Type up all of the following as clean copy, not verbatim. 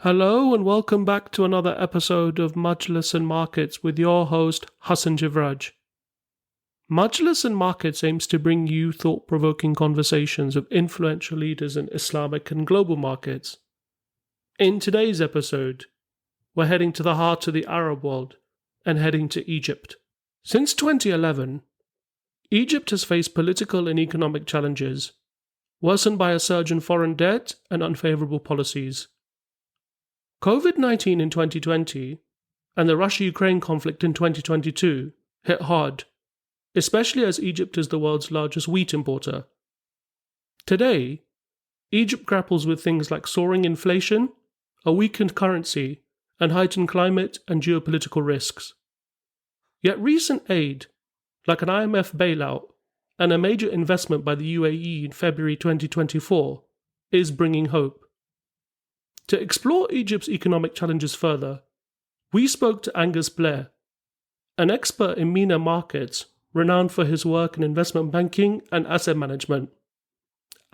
Hello and welcome back to another episode of Majlis and Markets with your host Hassan Jivraj. Majlis and Markets aims to bring you thought-provoking conversations with influential leaders in Islamic and global markets. In today's episode, we're heading to the heart of the Arab world and heading to Egypt. Since 2011, Egypt has faced political and economic challenges, worsened by a surge in foreign debt and unfavourable policies. COVID-19 in 2020 and the Russia-Ukraine conflict in 2022 hit hard, especially as Egypt is the world's largest wheat importer. Today, Egypt grapples with things like soaring inflation, a weakened currency, and heightened climate and geopolitical risks. Yet recent aid, like an IMF bailout and a major investment by the UAE in February 2024, is bringing hope. To explore Egypt's economic challenges further, we spoke to Angus, an expert in MENA markets renowned for his work in investment banking and asset management.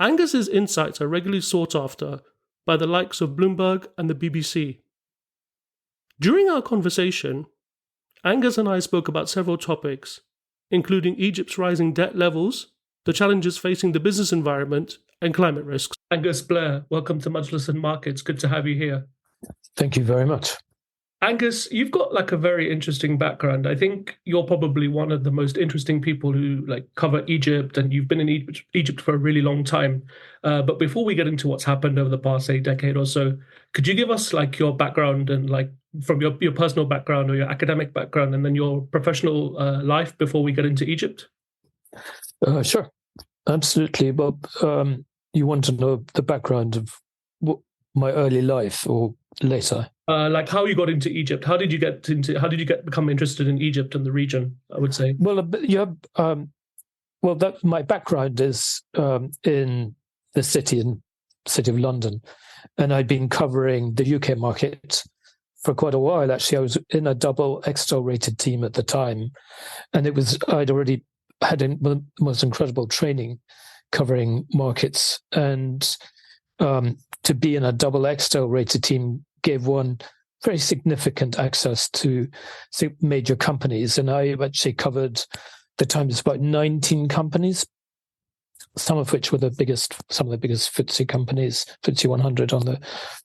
Angus's insights are regularly sought after by the likes of Bloomberg and the BBC. During our conversation, Angus and I spoke about several topics, including Egypt's rising debt levels, the challenges facing the business environment, and climate risks. Angus Blair, welcome to Majlis and Markets. Good to have you here. Thank you very much. Angus, you've got a very interesting background. I think you're probably one of the most interesting people who cover Egypt, and you've been in Egypt for a really long time. But before we get into what's happened over the past, decade or so, could you give us your background and from your personal background or your academic background and then your professional life before we get into Egypt? Sure, absolutely. Well, you want to know the background of my early life or later? How you got into Egypt. How did you become interested in Egypt and the region, I would say? Well, my background is in the city of London, and I'd been covering the UK market for quite a while. Actually, I was in a double Excel rated team at the time, and I'd already had the most incredible training covering markets, and to be in a double Excel rated team gave one very significant access to major companies. And I actually covered, the time it's about 19 companies, some of which were some of the biggest FTSE companies, FTSE 100 on the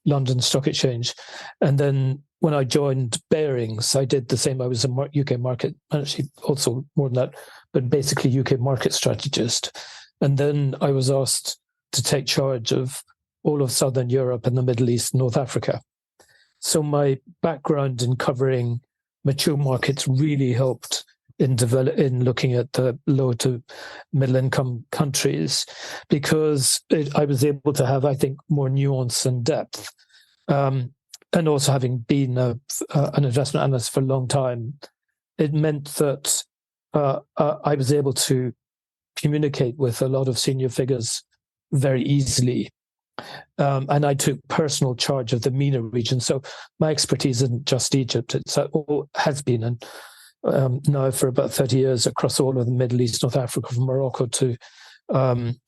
London Stock Exchange. And then when I joined Barings, I did the same. I was a UK market, actually also more than that, but basically UK market strategist. And then I was asked to take charge of all of Southern Europe and the Middle East, North Africa. So my background in covering mature markets really helped in looking at the low to middle income countries, because I was able to have, I think, more nuance and depth. And also having been an investment analyst for a long time, it meant that I was able to communicate with a lot of senior figures very easily. And I took personal charge of the MENA region. So my expertise isn't just Egypt. It has been, and now for about 30 years across all of the Middle East, North Africa, from Morocco to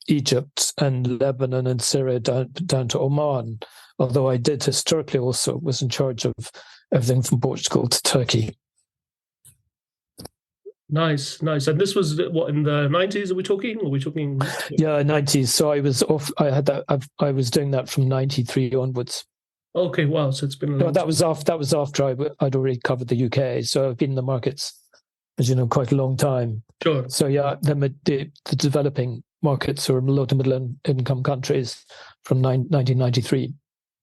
Egypt and Lebanon and Syria down to Oman. Although I did historically also was in charge of everything from Portugal to Turkey. Nice. And this was what, in the 90s? Are we talking? Yeah, 90s. So I was off. I was doing that from 93 onwards. Okay, wow. So it's been a long that was after I'd already covered the UK. So I've been in the markets, as you know, quite a long time. Sure. So yeah, the developing markets or low to middle income countries from 1993.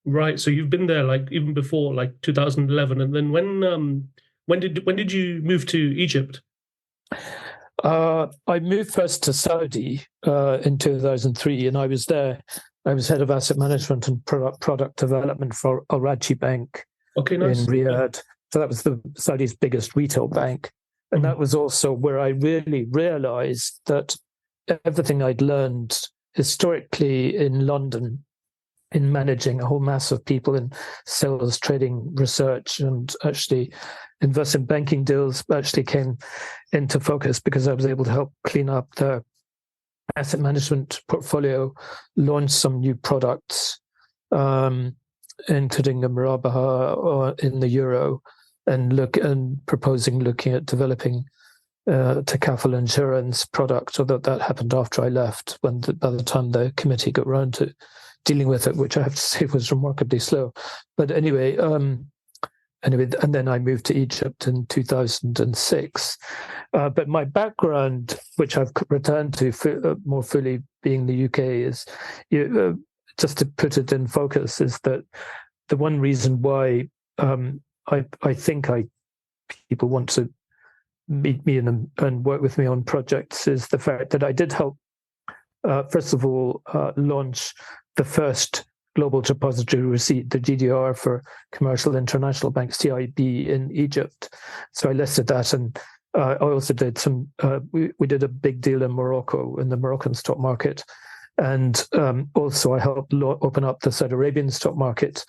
Right. So you've been there even before 2011, and then when did you move to Egypt? I moved first to Saudi in 2003, and I was there. I was head of asset management and product development for Al Rajhi Bank in Riyadh. So that was Saudi's biggest retail bank. And that was also where I really realized that everything I'd learned historically in London in managing a whole mass of people in sales, trading, research, and actually investment banking deals actually came into focus because I was able to help clean up the asset management portfolio, launch some new products, including the Murabaha or in the euro, and proposing looking at developing takaful insurance product, although that happened after I left, by the time the committee got around to dealing with it, which I have to say was remarkably slow. But anyway, and then I moved to Egypt in 2006. But my background, which I've returned to more fully being the UK, is, just to put it in focus, is that the one reason why I think people want to meet me and work with me on projects is the fact that I did help, first of all, launch the first global depository receipt, the GDR, for commercial international banks, CIB, in Egypt. So I listed that, and I also did we did a big deal in Morocco, in the Moroccan stock market. And also I helped open up the Saudi Arabian stock market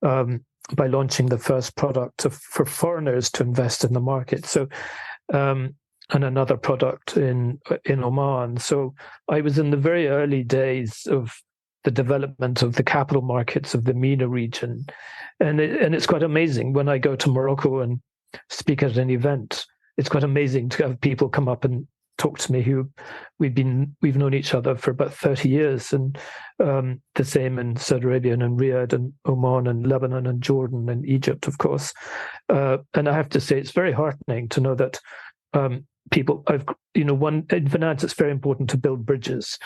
by launching the first product for foreigners to invest in the market. So, and another product in Oman. So I was in the very early days of the development of the capital markets of the MENA region. And it's quite amazing when I go to Morocco and speak at an event. It's quite amazing to have people come up and talk to me who we've known each other for about 30 years, and the same in Saudi Arabia and Riyadh and Oman and Lebanon and Jordan and Egypt, of course. And I have to say, it's very heartening to know that people, in finance, it's very important to build bridges,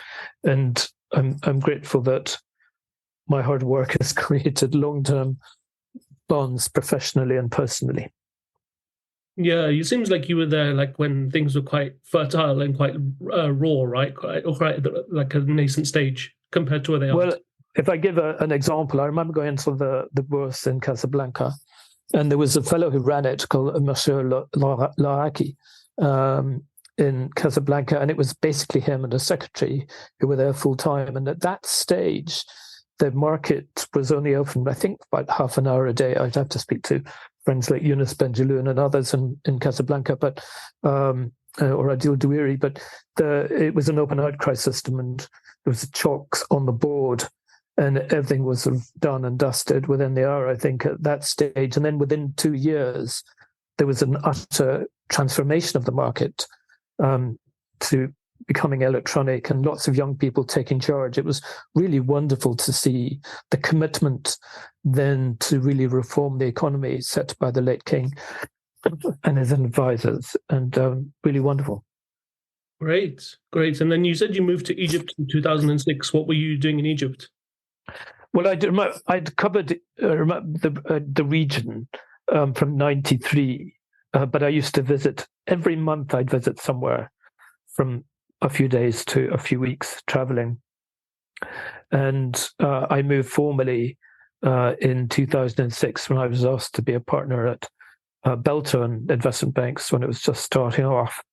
and I'm grateful that my hard work has created long-term bonds professionally and personally. Yeah, it seems like you were there like when things were quite fertile and quite raw, right? Quite like a nascent stage compared to where they are. Well, if I give an example, I remember going into the bourse in Casablanca, and there was a fellow who ran it called Monsieur Laraki in Casablanca, and it was basically him and a secretary who were there full time. And at that stage, the market was only open, I think, about half an hour a day. I'd have to speak to friends like Yunus Benjaloun and others in Casablanca, but or Adil Douiri, but it was an open outcry system, and there was chalks on the board, and everything was sort of done and dusted within the hour, I think, at that stage. And then within 2 years, there was an utter transformation of the market to becoming electronic, and lots of young people taking charge. It was really wonderful to see the commitment then to really reform the economy set by the late king and his advisors, and really wonderful. Great. And then you said you moved to Egypt in 2006. What were you doing in Egypt? Well, I'd covered the region from 93, but I used to visit every month. I'd visit somewhere from a few days to a few weeks traveling. And I moved formally in 2006 when I was asked to be a partner at Belton Investment Banks when it was just starting off,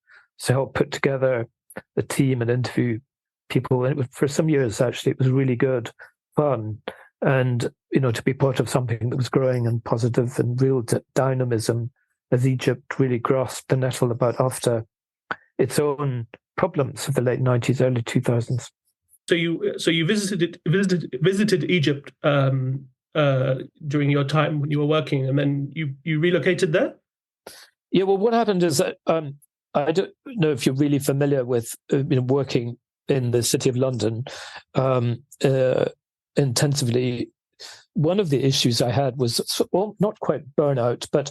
to help put together the team and interview people. And for some years, actually, it was really good fun. And, to be part of something that was growing and positive and real dynamism, as Egypt really grasped the nettle about after its own problems of the late 90s, early 2000s. So you visited Egypt during your time when you were working, and then you relocated there? Yeah, well, what happened is that I don't know if you're really familiar with working in the City of London intensively. One of the issues I had was, well, not quite burnout, but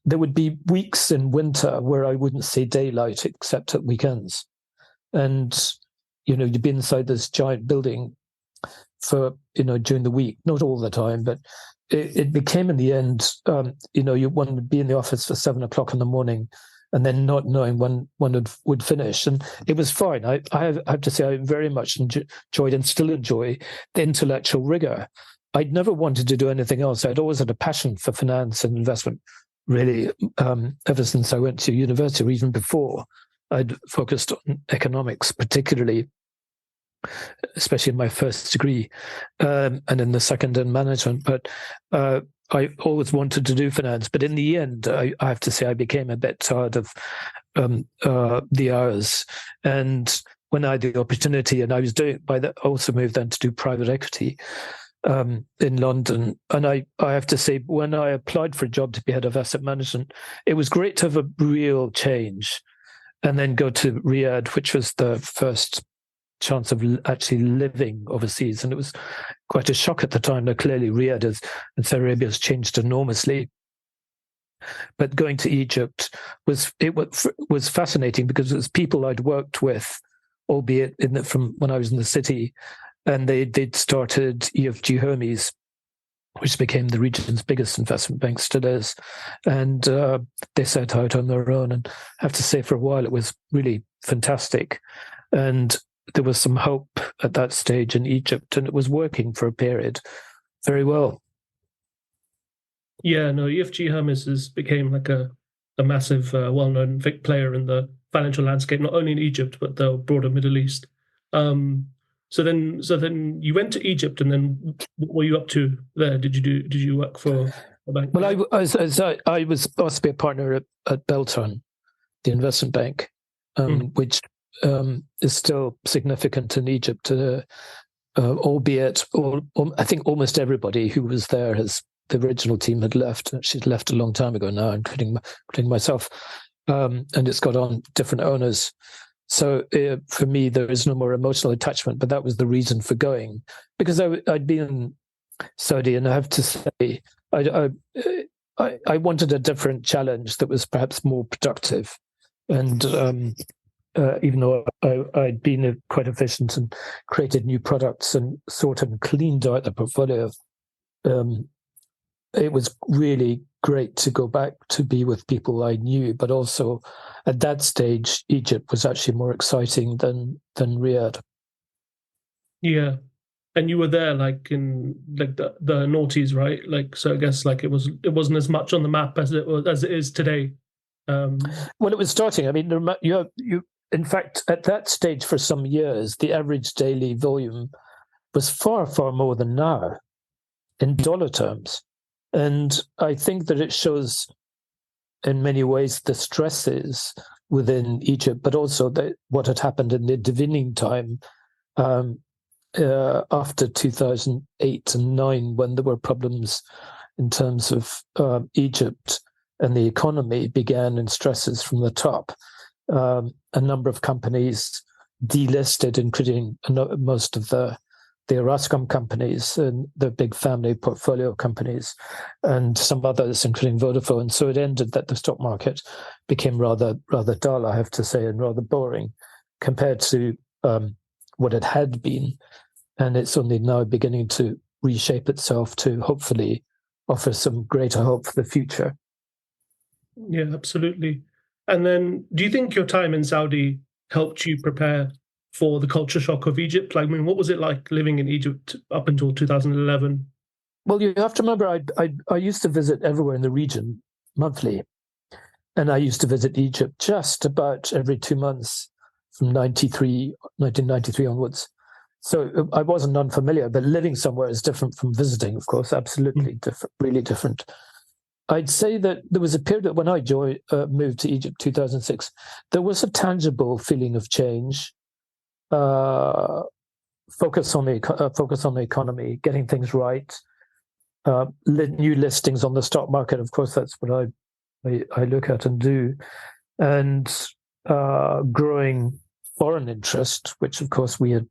there would be weeks in winter where I wouldn't see daylight except at weekends. And, you'd be inside this giant building for, during the week, not all the time, but it became in the end, you wanted to be in the office for 7 o'clock in the morning and then not knowing when one would finish. And it was fine. I have to say I very much enjoyed and still enjoy the intellectual rigor. I'd never wanted to do anything else. I'd always had a passion for finance and investment, really, ever since I went to university, or even before. I'd focused on economics, particularly, especially in my first degree, and in the second in management. But I always wanted to do finance. But in the end, I have to say I became a bit tired of the hours. And when I had the opportunity, and I was also moved then to do private equity, in London. And I have to say, when I applied for a job to be head of asset management, it was great to have a real change and then go to Riyadh, which was the first chance of actually living overseas. And it was quite a shock at the time. Now, clearly, Riyadh and Saudi Arabia has changed enormously. But going to Egypt was fascinating because it was people I'd worked with, albeit from when I was in the city, and they'd started EFG Hermes, which became the region's biggest investment bank, still is, and they set out on their own. And I have to say, for a while, it was really fantastic, and there was some hope at that stage in Egypt, and it was working for a period very well. Yeah, no, EFG Hermes became like a massive, well-known player in the financial landscape, not only in Egypt but the broader Middle East. So then you went to Egypt, and then what were you up to there? Did you work for a bank? Well, I was supposed to be a partner at Beltran, the investment bank, which is still significant in Egypt, albeit I think almost everybody who was there the original team had left. She'd left a long time ago now, including myself, and it's got on different owners. So for me, there is no more emotional attachment, but that was the reason for going, because I'd been in Saudi, and I have to say, I wanted a different challenge that was perhaps more productive. And even though I'd been quite efficient and created new products and sort of cleaned out the portfolio, it was really great to go back to be with people I knew, but also at that stage, Egypt was actually more exciting than Riyadh. Yeah, and you were there like in like the noughties, right? Like, so I guess like it wasn't as much on the map as it is today. When it was starting, I mean, you in fact at that stage for some years, the average daily volume was far more than now in dollar terms. And I think that it shows in many ways the stresses within Egypt, but also what had happened in the intervening time after 2008 and 2009, when there were problems in terms of Egypt and the economy began and stresses from the top. A number of companies delisted, including most of the Orascom companies and the big family portfolio companies, and some others, including Vodafone. So it ended that the stock market became rather dull, I have to say, and rather boring compared to what it had been. And it's only now beginning to reshape itself to hopefully offer some greater hope for the future. Yeah, absolutely. And then do you think your time in Saudi helped you prepare for the culture shock of Egypt? Like, I mean, what was it like living in Egypt up until 2011? Well, you have to remember, I used to visit everywhere in the region monthly. And I used to visit Egypt just about every 2 months from 1993 onwards. So I wasn't unfamiliar, but living somewhere is different from visiting, of course, absolutely different, really different. I'd say that there was a period that when I moved to Egypt 2006, there was a tangible feeling of change. Focus on the economy, getting things right. New listings on the stock market, of course, that's what I look at and do, and growing foreign interest, which of course we had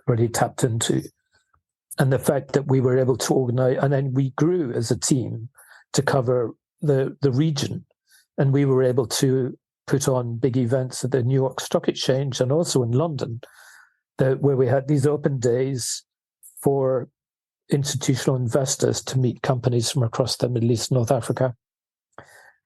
already tapped into, and the fact that we were able to organize, and then we grew as a team to cover the region, and we were able to put on big events at the New York Stock Exchange and also in London, where we had these open days for institutional investors to meet companies from across the Middle East and North Africa.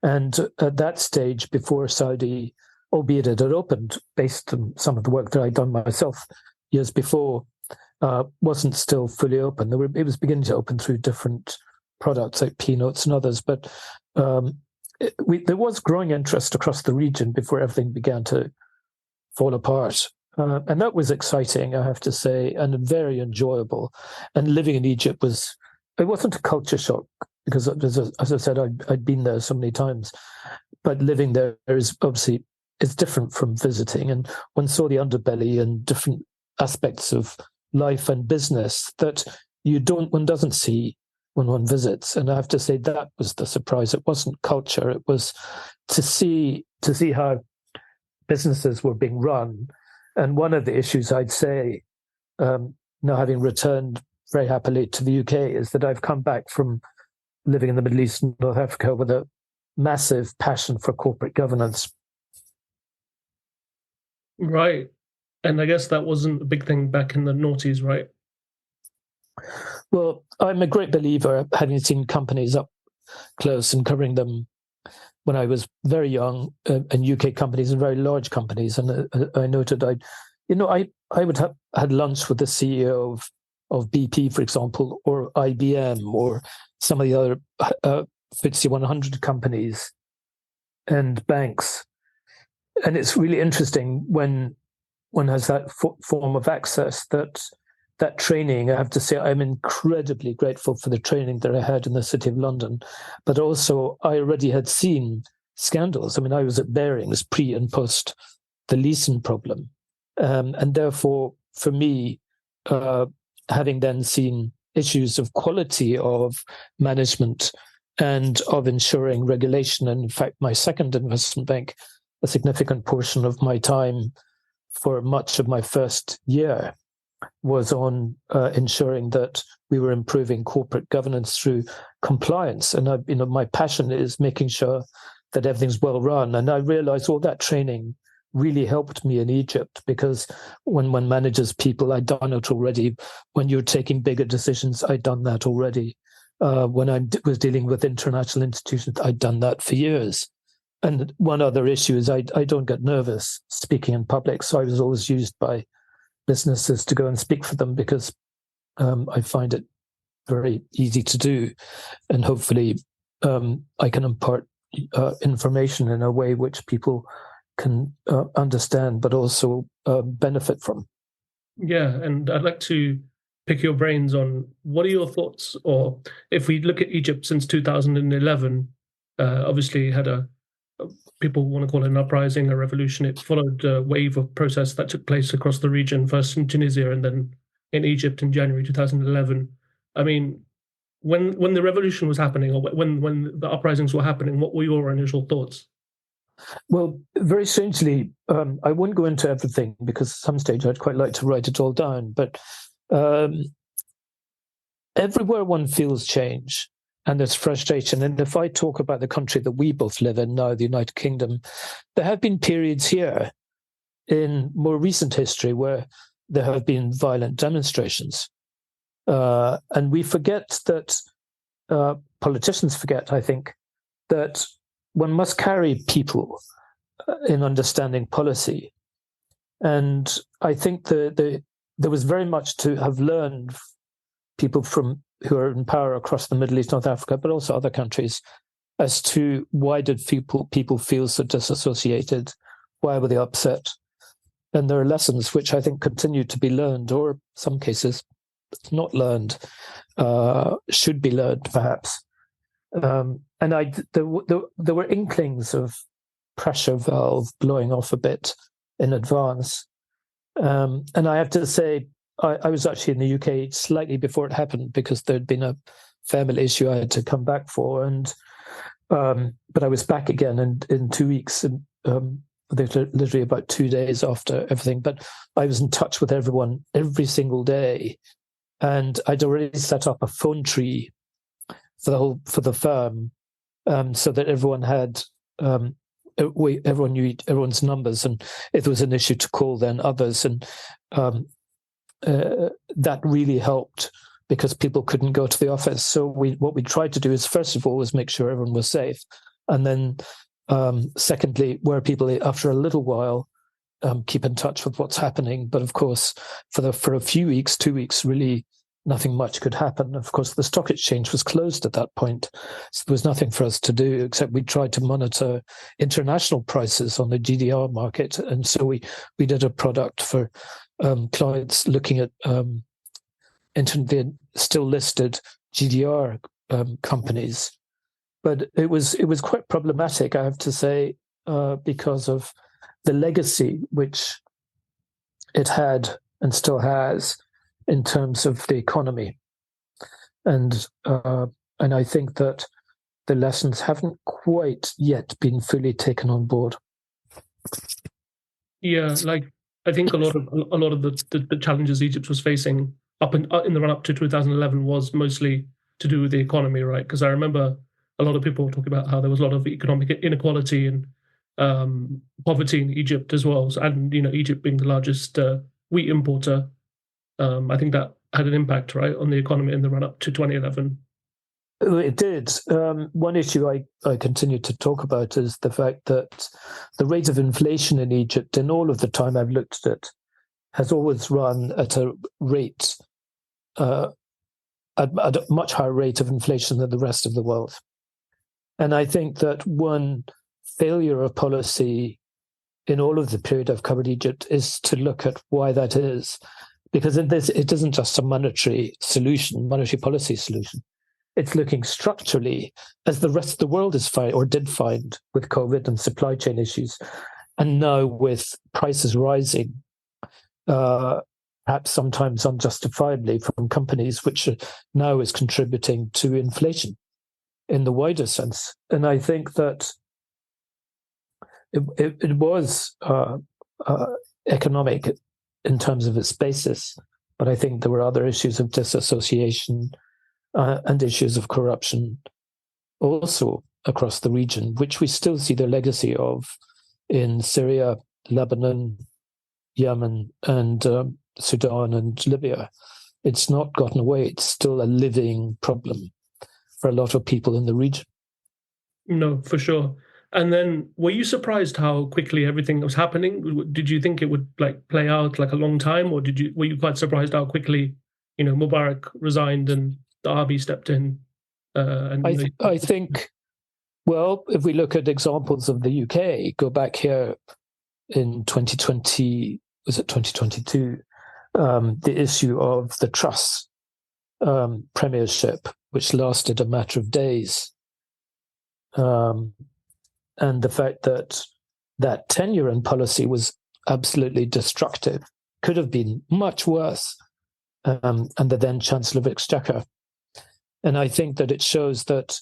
And at that stage, before Saudi, albeit it had opened based on some of the work that I'd done myself years before, wasn't still fully open. It was beginning to open through different products like P-Notes and others, but there was growing interest across the region before everything began to fall apart. And that was exciting, I have to say, and very enjoyable. And living in Egypt it wasn't a culture shock, because as I said, I'd been there so many times. But living there is obviously, it's different from visiting. And one saw the underbelly and different aspects of life and business that one doesn't see when one visits. And I have to say that was the surprise. It wasn't culture. It was to see how businesses were being run. And one of the issues I'd say, now having returned very happily to the UK, is that I've come back from living in the Middle East and North Africa with a massive passion for corporate governance. Right. And I guess that wasn't a big thing back in the noughties, right? Well, I'm a great believer, having seen companies up close and covering them when I was very young, and UK companies and very large companies. And I noted I would have had lunch with the CEO of BP, for example, or IBM, or some of the other FTSE 100 companies and banks. And it's really interesting when one has that form of access, that training. I have to say, I'm incredibly grateful for the training that I had in the City of London. But also, I already had seen scandals. I mean, I was at Barings pre and post the Leeson problem. And therefore, for me, having then seen issues of quality of management and of ensuring regulation, and in fact, my second investment bank, a significant portion of my time for much of my first year was on ensuring that we were improving corporate governance through compliance. And my passion is making sure that everything's well run. And I realized all that training really helped me in Egypt, because when one manages people, I'd done it already. When you're taking bigger decisions, I'd done that already. When I was dealing with international institutions, I'd done that for years. And one other issue is I don't get nervous speaking in public. So I was always used by businesses to go and speak for them, because I find it very easy to do. And hopefully I can impart information in a way which people can understand, but also benefit from. Yeah, and I'd like to pick your brains on what are your thoughts, or if we look at Egypt since 2011, obviously had people want to call it an uprising, a revolution. It followed a wave of protests that took place across the region, first in Tunisia and then in Egypt in January 2011. I mean, when the revolution was happening, or when the uprisings were happening, what were your initial thoughts? Well, very strangely, I won't go into everything, because at some stage I'd quite like to write it all down. But everywhere one feels change and there's frustration. And if I talk about the country that we both live in now, the United Kingdom, there have been periods here in more recent history where there have been violent demonstrations. And we forget that, politicians forget, I think, that one must carry people in understanding policy. And I think there was very much to have learned, people who are in power across the Middle East, North Africa, but also other countries, as to why did people feel so disassociated? Why were they upset? And there are lessons which I think continue to be learned, or some cases not learned, should be learned perhaps. And there were inklings of pressure valve blowing off a bit in advance. And I have to say, I was actually in the UK slightly before it happened, because there'd been a family issue I had to come back for. And but I was back again in 2 weeks, and literally about 2 days after everything. But I was in touch with everyone every single day, and I'd already set up a phone tree for the firm, so that everyone had everyone knew everyone's numbers, and if there was an issue to call then others, and that really helped, because people couldn't go to the office. So what we tried to do is, first of all, was make sure everyone was safe, and then secondly, where people after a little while keep in touch with what's happening. But of course, for a few weeks, 2 weeks, really nothing much could happen. Of course, the stock exchange was closed at that point, so there was nothing for us to do except we tried to monitor international prices on the GDR market. And so we did a product for clients looking at the still listed GDR companies. But it was quite problematic, I have to say, because of the legacy which it had and still has in terms of the economy. and I think that the lessons haven't quite yet been fully taken on board. Yeah, like I think a lot of the challenges Egypt was facing in the run up to 2011 was mostly to do with the economy, right? Because I remember a lot of people talking about how there was a lot of economic inequality and poverty in Egypt as well. So, and Egypt being the largest wheat importer, I think that had an impact, right, on the economy in the run up to 2011. It did. One issue I continue to talk about is the fact that the rate of inflation in Egypt, in all of the time I've looked at it, has always run at a rate, at a much higher rate of inflation than the rest of the world. And I think that one failure of policy in all of the period I've covered Egypt is to look at why that is. Because it isn't just a monetary policy solution. It's looking structurally, as the rest of the world did find with COVID and supply chain issues, and now with prices rising, perhaps sometimes unjustifiably from companies, which now is contributing to inflation in the wider sense. And I think that it was economic in terms of its basis, but I think there were other issues of disassociation and issues of corruption also across the region, which we still see the legacy of in Syria, Lebanon, Yemen, and Sudan and Libya. It's not gotten away. It's still a living problem for a lot of people in the region. No, for sure. And then, were you surprised how quickly everything was happening? Did you think it would play out like a long time, or were you quite surprised how quickly, Mubarak resigned and the Abiy stepped in? I think, well, if we look at examples of the UK, go back here in 2020, was it 2022? The issue of the Truss premiership, which lasted a matter of days. And the fact that tenure in policy was absolutely destructive, could have been much worse, and the then Chancellor of Exchequer. And I think that it shows that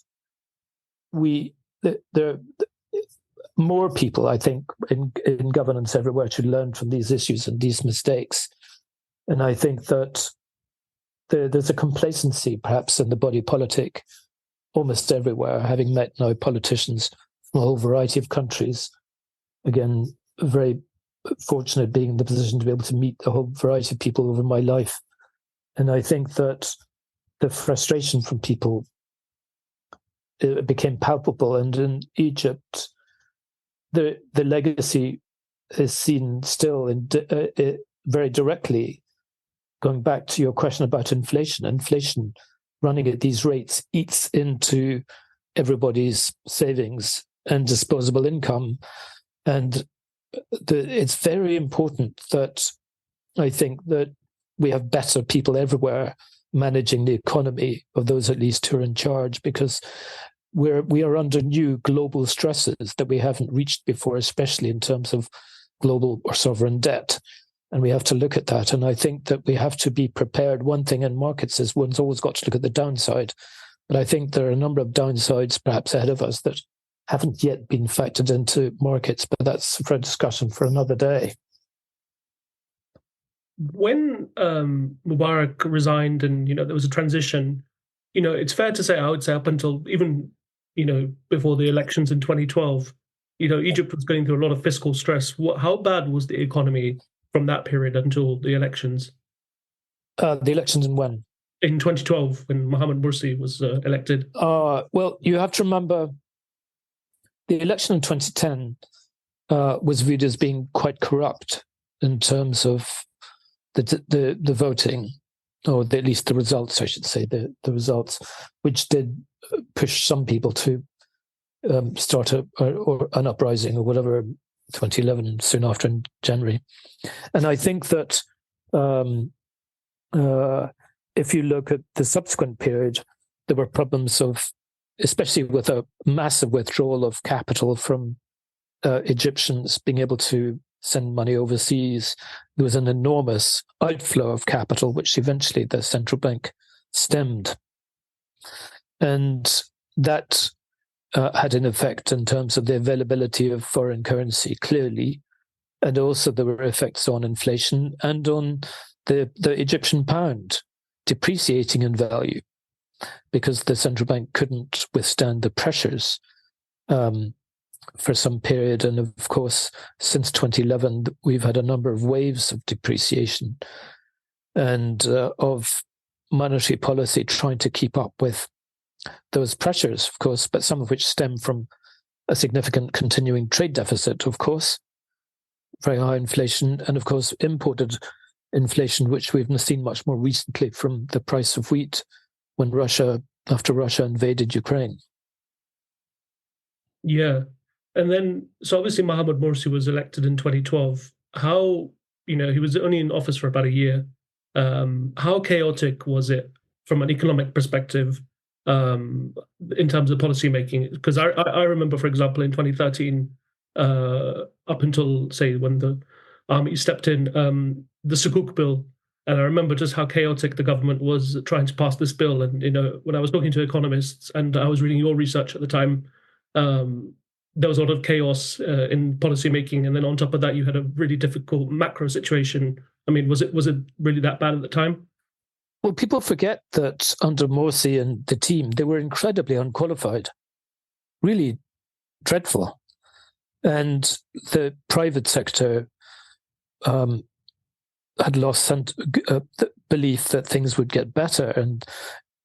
there more people, I think, in governance everywhere should learn from these issues and these mistakes. And I think that there's a complacency, perhaps, in the body politic almost everywhere, having met now politicians from a whole variety of countries. Again, very fortunate being in the position to be able to meet a whole variety of people over my life. And I think that the frustration from people became palpable. And in Egypt, the legacy is seen still very directly. Going back to your question about inflation, running at these rates eats into everybody's savings and disposable income. And it's very important that I think that we have better people everywhere managing the economy of those at least who are in charge, because we are under new global stresses that we haven't reached before, especially in terms of global or sovereign debt. And we have to look at that. And I think that we have to be prepared. One thing in markets is one's always got to look at the downside. But I think there are a number of downsides perhaps ahead of us that haven't yet been factored into markets. But that's for a discussion for another day. When Mubarak resigned and, there was a transition, it's fair to say, I would say up until even, before the elections in 2012, Egypt was going through a lot of fiscal stress. How bad was the economy from that period until the elections? The elections in when? In 2012, when Mohamed Morsi was elected. Well, you have to remember the election in 2010 was viewed as being quite corrupt in terms of the voting, or at least the results, I should say, the results, which did push some people to start an uprising or whatever, 2011, soon after in January. And I think that if you look at the subsequent period, there were problems especially with a massive withdrawal of capital from Egyptians being able to send money overseas. There was an enormous outflow of capital, which eventually the central bank stemmed. And that had an effect in terms of the availability of foreign currency, clearly. And also there were effects on inflation and on the Egyptian pound depreciating in value, because the central bank couldn't withstand the pressures for some period. And of course, since 2011, we've had a number of waves of depreciation and of monetary policy trying to keep up with those pressures, of course, but some of which stem from a significant continuing trade deficit, of course, very high inflation, and of course, imported inflation, which we've seen much more recently from the price of wheat after Russia invaded Ukraine. Yeah. And then, so obviously Mohamed Morsi was elected in 2012. How, he was only in office for about a year. How chaotic was it from an economic perspective in terms of policy making? Because I remember, for example, in 2013, up until, say, when the army stepped in, the Sukuk bill, and I remember just how chaotic the government was trying to pass this bill. And, when I was talking to economists and I was reading your research at the time, there was a lot of chaos in policy making. And then on top of that, you had a really difficult macro situation. I mean, was it really that bad at the time? Well, people forget that under Morsi and the team, they were incredibly unqualified, really dreadful. And the private sector had lost the belief that things would get better. And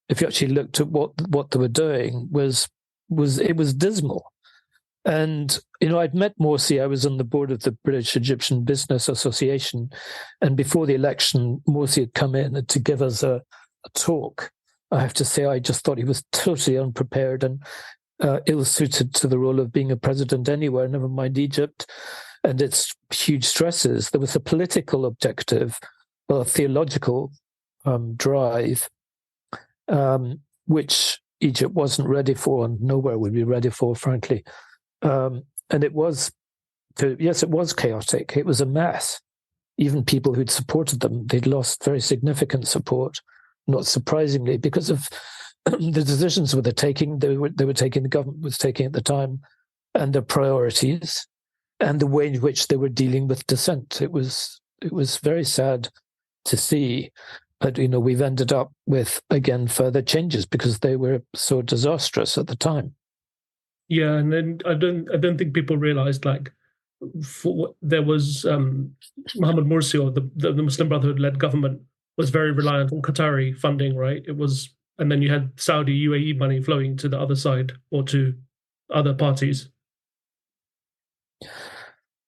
if you actually looked at what they were doing, it was dismal. And, I'd met Morsi. I was on the board of the British Egyptian Business Association. And before the election, Morsi had come in to give us a talk. I have to say, I just thought he was totally unprepared and ill-suited to the role of being a president anywhere, never mind Egypt and its huge stresses. There was a political objective, a theological drive, which Egypt wasn't ready for, and nowhere would be ready for, frankly. And it was chaotic. It was a mess. Even people who'd supported them, they'd lost very significant support, not surprisingly, because of the decisions they were taking, the government was taking at the time, and their priorities, and the way in which they were dealing with dissent. It was very sad to see. But we've ended up with, again, further changes because they were so disastrous at the time. Yeah, and then I don't think people realized there was Mohamed Morsi, or the Muslim Brotherhood-led government was very reliant on Qatari funding, right? And then you had Saudi, UAE money flowing to the other side or to other parties.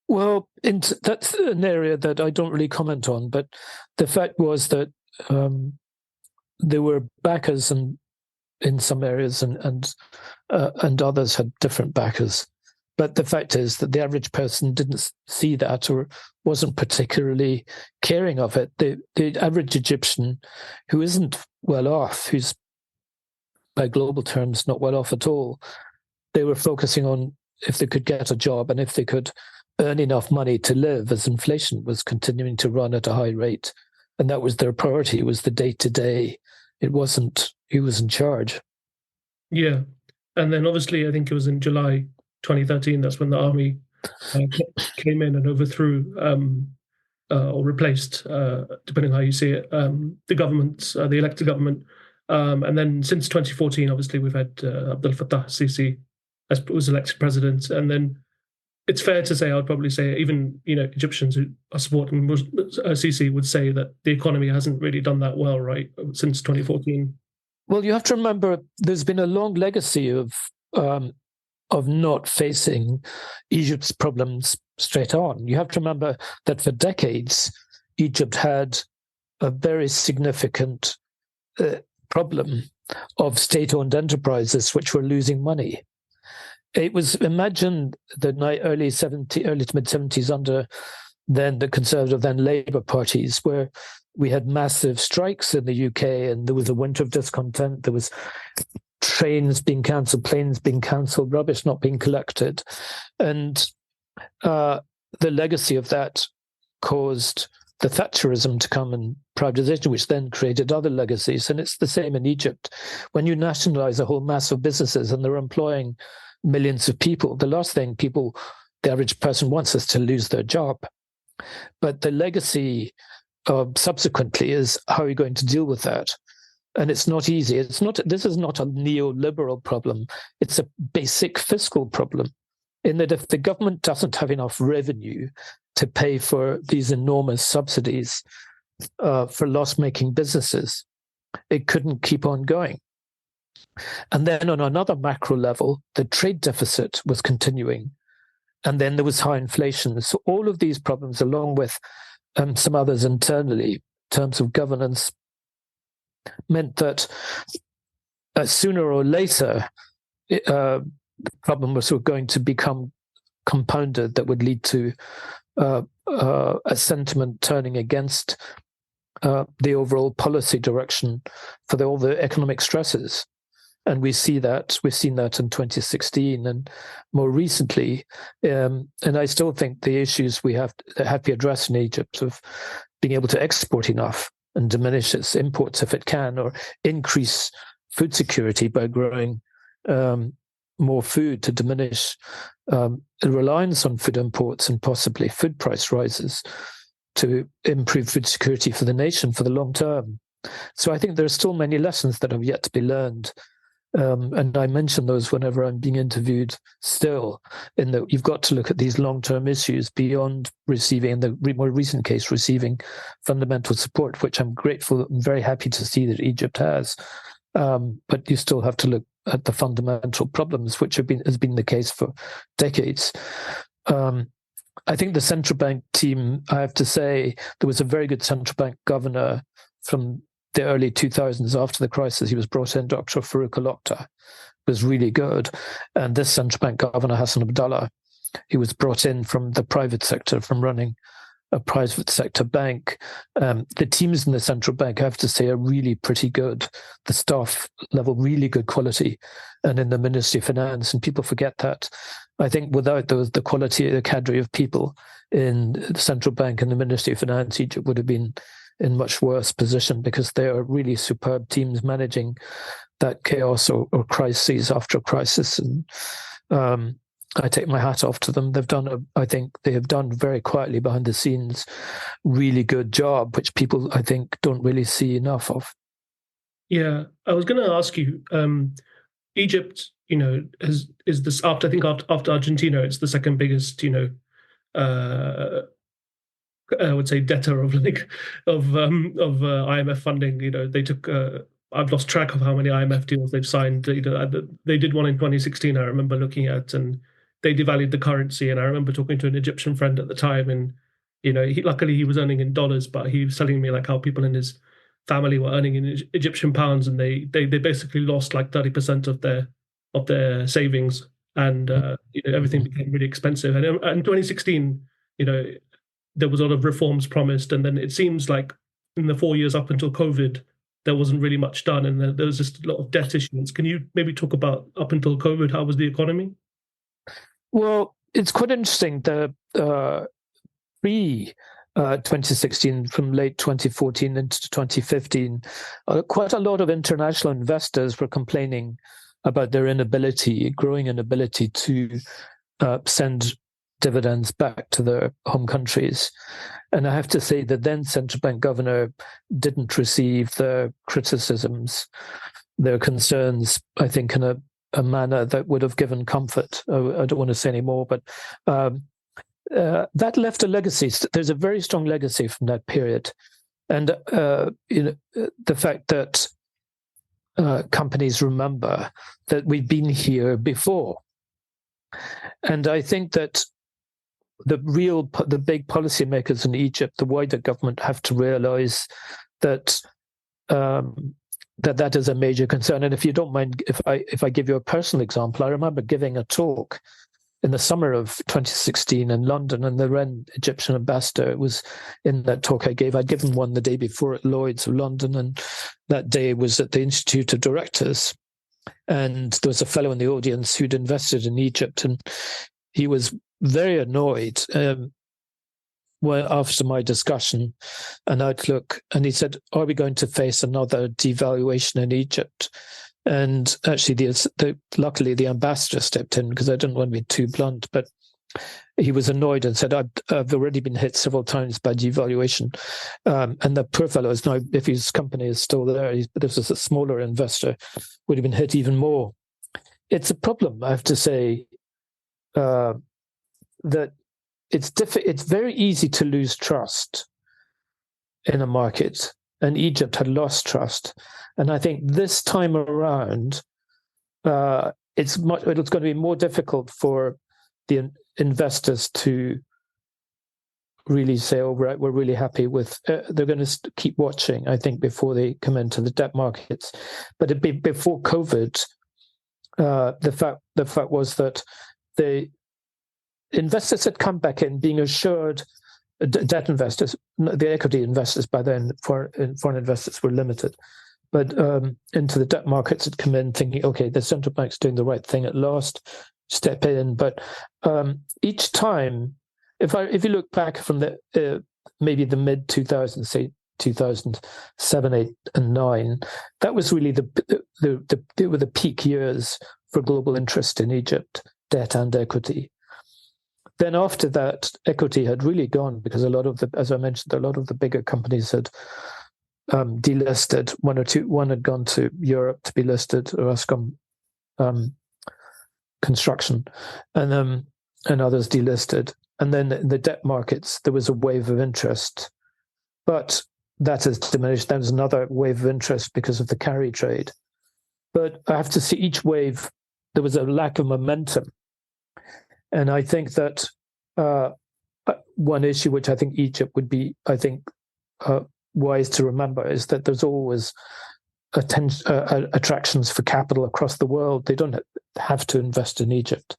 Well, that's an area that I don't really comment on, but the fact was that there were backers in some areas, and others had different backers. But the fact is that the average person didn't see that or wasn't particularly caring of it. The average Egyptian who isn't well off, who's by global terms not well off at all, they were focusing on if they could get a job and if they could earn enough money to live, as inflation was continuing to run at a high rate. And that was their priority. It was the day-to-day. It wasn't who was in charge. Yeah. And then obviously, I think it was in July 2013, that's when the army came in and overthrew or replaced, depending on how you see it, the government, the elected government. And then since 2014, obviously, we've had Abdel Fattah Sisi was elected president. And then it's fair to say, I would probably say, even Egyptians who are supporting Sisi would say that the economy hasn't really done that well, right, since 2014. Well, you have to remember there's been a long legacy of not facing Egypt's problems straight on. You have to remember that for decades, Egypt had a very significant problem of state-owned enterprises which were losing money. It was, imagine the early to mid-70s under then the Conservative, then Labour parties, where we had massive strikes in the UK and there was a winter of discontent. There was trains being cancelled, planes being cancelled, rubbish not being collected. And the legacy of that caused the Thatcherism to come and privatization, which then created other legacies. And it's the same in Egypt. When you nationalize a whole mass of businesses and they're employing millions of people, the last thing the average person wants is to lose their job. But the legacy subsequently is how are you going to deal with that? And it's not easy. This is not a neoliberal problem. It's a basic fiscal problem, in that if the government doesn't have enough revenue to pay for these enormous subsidies for loss-making businesses, it couldn't keep on going. And then on another macro level, the trade deficit was continuing. And then there was high inflation. So all of these problems, along with some others internally, in terms of governance, meant that sooner or later, the problem was going to become compounded that would lead to a sentiment turning against the overall policy direction for all the economic stresses. And we've seen that in 2016 and more recently. And I still think the issues we have to be addressed in Egypt of being able to export enough and diminish its imports if it can, or increase food security by growing more food to diminish the reliance on food imports and possibly food price rises to improve food security for the nation for the long term. So I think there are still many lessons that have yet to be learned. And I mention those whenever I'm being interviewed still, in that you've got to look at these long-term issues beyond receiving, in the more recent case, receiving fundamental support, which I'm grateful and very happy to see that Egypt has. But you still have to look at the fundamental problems, which has been the case for decades. I think the central bank team, I have to say, there was a very good central bank governor from the early 2000s after the crisis. He was brought in, Dr. Farouk Al-Okta, was really good. And this central bank governor, Hassan Abdallah, he was brought in from the private sector, from running a private sector bank. The teams in the central bank, I have to say, are really pretty good. The staff level, really good quality. And in the Ministry of Finance, and people forget that. I think without the quality of the cadre of people in the central bank and the Ministry of Finance, Egypt would have been in much worse position, because they are really superb teams managing that chaos or crises after crisis. And I take my hat off to them. I think they have done very quietly behind the scenes, really good job, which people, I think, don't really see enough of. Yeah, I was going to ask you, Egypt, is this after Argentina, it's the second biggest, I would say debtor of IMF funding. They took. I've lost track of how many IMF deals they've signed. They did one in 2016. I remember looking at, and they devalued the currency. And I remember talking to an Egyptian friend at the time, and luckily he was earning in dollars, but he was telling me like how people in his family were earning in Egyptian pounds, and they basically lost like 30% of their savings, and everything became really expensive. And in 2016, there was a lot of reforms promised, and then it seems like in the 4 years up until COVID, there wasn't really much done, and there was just a lot of debt issuance. Can you maybe talk about up until COVID, how was the economy? Well, it's quite interesting. The pre-2016, from late 2014 into 2015, quite a lot of international investors were complaining about their growing inability to send dividends back to their home countries. And I have to say that then central bank governor didn't receive their criticisms, their concerns, I think, in a manner that would have given comfort. I don't want to say any more, but that left a legacy. There's a very strong legacy from that period. And the fact that companies remember that we've been here before. And I think that the big policymakers in Egypt, the wider government, have to realize that that is a major concern. And if you don't mind, if I give you a personal example, I remember giving a talk in the summer of 2016 in London, and the then Egyptian ambassador was in that talk I gave. I'd given one the day before at Lloyd's of London, and that day was at the Institute of Directors. And there was a fellow in the audience who'd invested in Egypt, and he was very annoyed after my discussion and outlook, and he said, "Are we going to face another devaluation in Egypt?" And actually, luckily, the ambassador stepped in because I didn't want to be too blunt, but he was annoyed and said, I've already been hit several times by devaluation. And the poor fellow is now, if his company is still there, this is a smaller investor, would have been hit even more. It's a problem, I have to say, that it's very easy to lose trust in a market. And Egypt had lost trust. And I think this time around, it's going to be more difficult for the investors to really say, "Oh, right, we're really happy with." They're going to keep watching, I think, before they come into the debt markets. But before COVID, the fact was that the investors had come back in, being assured. Debt investors, the equity investors by then, foreign investors were limited, but into the debt markets had come in thinking, okay, the central bank's doing the right thing at last, step in. But each time, if you look back from the maybe the mid 2000s, say 2007, 8, and 9, that was really they were the peak years for global interest in Egypt, debt and equity. Then after that, equity had really gone because as I mentioned, a lot of the bigger companies had delisted. One had gone to Europe to be listed, Orascom Construction, and others delisted. And then in the debt markets, there was a wave of interest, but that has diminished. There was another wave of interest because of the carry trade. But I have to see each wave, there was a lack of momentum. And I think that one issue which I think Egypt would be, wise to remember is that there's always attractions for capital across the world. They don't have to invest in Egypt.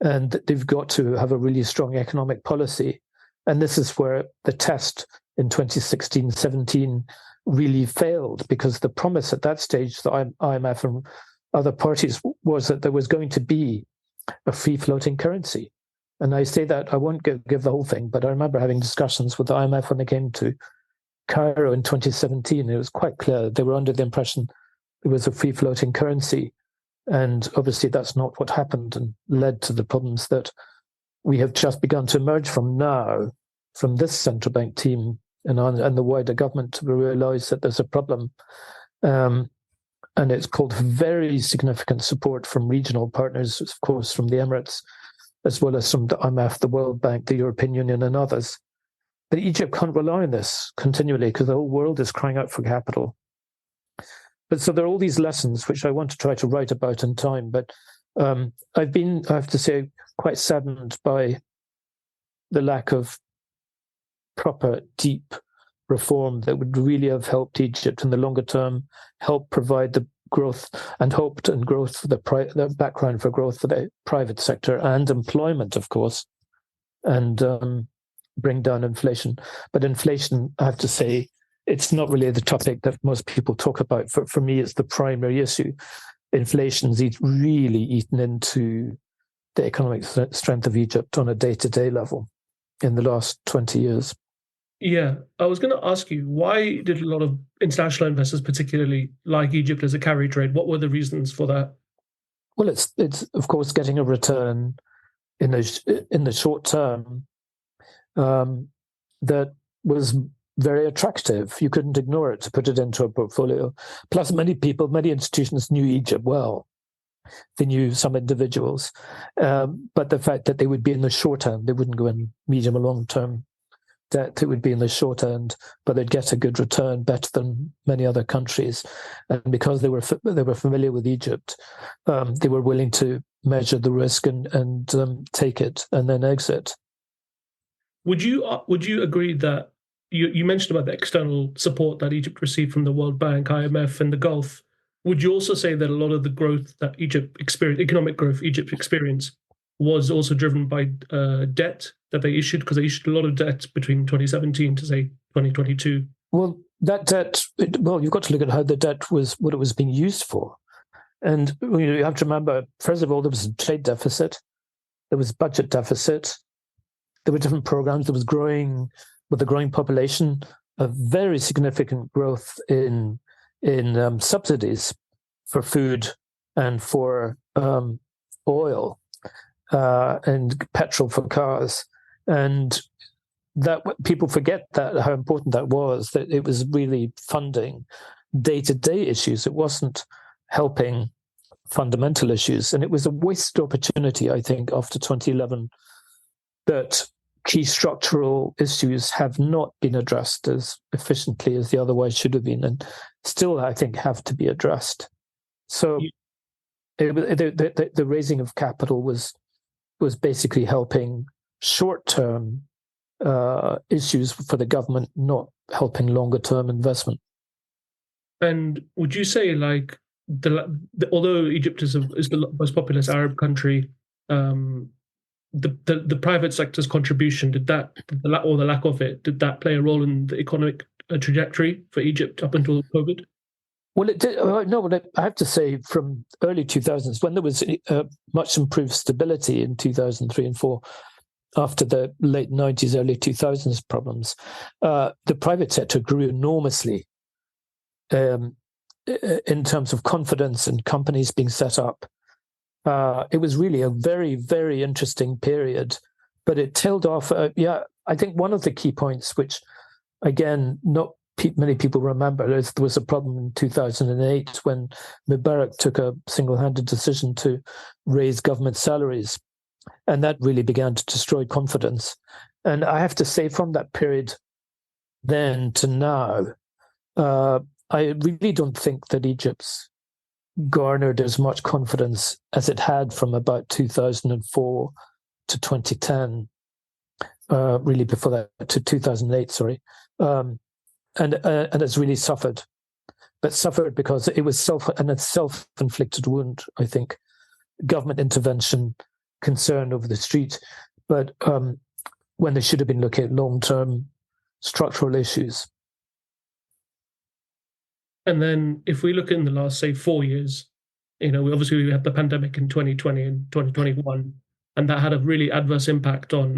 And they've got to have a really strong economic policy. And this is where the test in 2016-17 really failed, because the promise at that stage, the IMF and other parties, was that there was going to be a free-floating currency. And I say that, I won't give the whole thing, but I remember having discussions with the IMF when they came to Cairo in 2017. It was quite clear they were under the impression it was a free-floating currency. And obviously that's not what happened, and led to the problems that we have just begun to emerge from now, from this central bank team and the wider government, to realize that there's a problem. And it's called very significant support from regional partners, of course, from the Emirates, as well as from the IMF, the World Bank, the European Union, and others. But Egypt can't rely on this continually because the whole world is crying out for capital. But so there are all these lessons which I want to try to write about in time. But I've been, I have to say, quite saddened by the lack of proper, deep reform that would really have helped Egypt in the longer term, help provide the growth and hoped and growth for the background for growth for the private sector and employment, of course, and bring down inflation. But inflation, I have to say, it's not really the topic that most people talk about. For me, it's the primary issue. Inflation's really eaten into the economic strength of Egypt on a day-to-day level in the last 20 years. Yeah, I was going to ask you, why did a lot of international investors particularly like Egypt as a carry trade? What were the reasons for that? Well, it's of course getting a return in the short term that was very attractive. You couldn't ignore it to put it into a portfolio. Plus, many institutions knew Egypt well. They knew some individuals, but the fact that they would be in the short term, they wouldn't go in medium or long term debt. It would be in the short end, but they'd get a good return, better than many other countries. And because they were familiar with Egypt, they were willing to measure the risk and take it and then exit. Would you agree that you mentioned about the external support that Egypt received from the World Bank, IMF, and the Gulf? Would you also say that a lot of the growth that Egypt experienced, economic growth Egypt experienced, was also driven by debt that they issued? Because they issued a lot of debt between 2017 to, say, 2022. Well, that debt, you've got to look at how the debt was, what it was being used for. And you have to remember, first of all, there was a trade deficit, there was budget deficit, there were different programs. There was with the growing population, a very significant growth in subsidies for food and for oil and petrol for cars. And that people forget that how important that was, that it was really funding day-to-day issues. It wasn't helping fundamental issues. And it was a wasted opportunity, I think, after 2011, that key structural issues have not been addressed as efficiently as they otherwise should have been, and still, I think, have to be addressed. So the raising of capital was basically helping short-term issues for the government, not helping longer-term investment. And would you say, like, although Egypt is the most populous Arab country, the private sector's contribution, or the lack of it, did that play a role in the economic trajectory for Egypt up until COVID? Well, it did. No, but I have to say, from early 2000s, when there was much improved stability in 2003 and 4, after the late 90s, early 2000s problems, the private sector grew enormously in terms of confidence and companies being set up. It was really a very, very interesting period, but it tailed off. I think one of the key points, which, again, not many people remember, is there was a problem in 2008 when Mubarak took a single-handed decision to raise government salaries, and that really began to destroy confidence. And I have to say, from that period then to now, I really don't think that Egypt's garnered as much confidence as it had from about 2004 to 2010, really before that, to 2008, sorry. And it's really suffered. But suffered because it was a self-inflicted wound, I think. Government intervention, concern over the street, but when they should have been looking at long-term structural issues. And then if we look in the last, say, 4 years, we had the pandemic in 2020 and 2021, and that had a really adverse impact on